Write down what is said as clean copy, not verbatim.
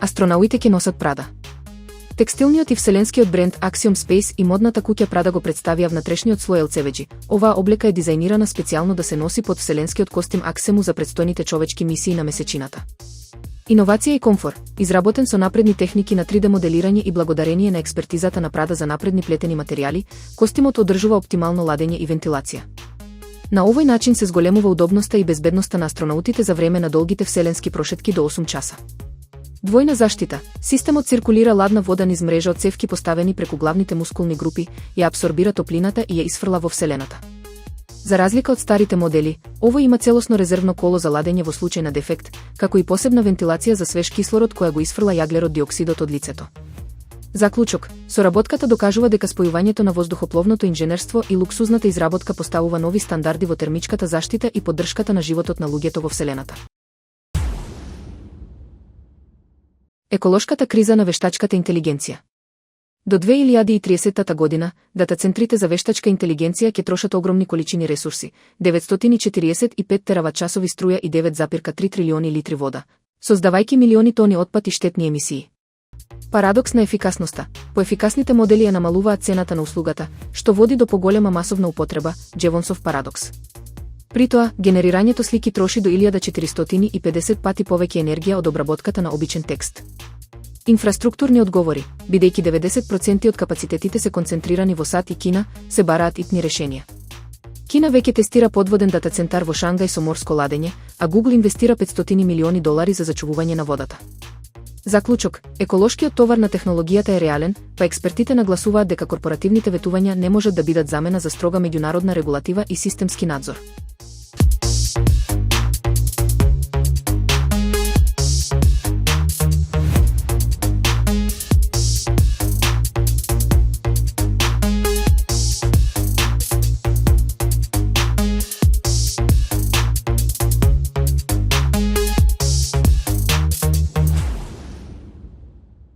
Астронауите ќе носат Прада. Текстилниот и вселенскиот бренд Axiom Space и модната куќа Прада го представија внатрешниот слој LCVG. Оваа облека е дизајнирана специјално да се носи под вселенскиот костим Аксему за предстојните човечки мисии на месечината. Иновација и комфор, изработен со напредни техники на 3D моделирање и благодарение на експертизата на Прада за напредни плетени материјали, костимот одржува оптимално ладење и вентилација. На овој начин се зголемува удобноста и безбедноста на астронаутите за време на долгите вселенски прошетки до 8 часа. Двојна заштита. Системот циркулира ладна вода низ мрежа од цевки поставени преку главните мускулни групи, ја абсорбира топлината и ја исфрла во вселената. За разлика од старите модели, овој има целосно резервно коло за ладење во случај на дефект, како и посебна вентилација за свеж кислород која го исфрла јаглерод диоксидот од лицето. Заклучок, соработката докажува дека спојувањето на воздухопловното инженерство и луксузната изработка поставува нови стандарди во термичката заштита и поддршката на животот на луѓето во вселената. Еколошката криза на вештачката интелигенција. До 2030 година, датацентрите за вештачка интелигенција ќе трошат огромни количини ресурси, 945 терават-часови струја и 9,3 трилиони литри вода, создавајќи милиони тони отпад и штетни емисии. Парадокс на ефикасноста. Поефикасните модели ја намалуваат цената на услугата, што води до поголема масовна употреба, Джевонсов парадокс. При тоа, генерирањето слики троши до 1450 пати повеќе енергија од обработката на обичен текст. Инфраструктурни одговори, бидејќи 90% од капацитетите се концентрирани во САД и Кина, се бараат итни решенија. Кина веќе тестира подводен датацентар во Шангај со морско ладење, а Google инвестира $500 милиони за зачувување на водата. Заклучок, еколошкиот товар на технологијата е реален, па експертите нагласуваат дека корпоративните ветувања не можат да бидат замена за строга меѓународна регулатива и системски надзор.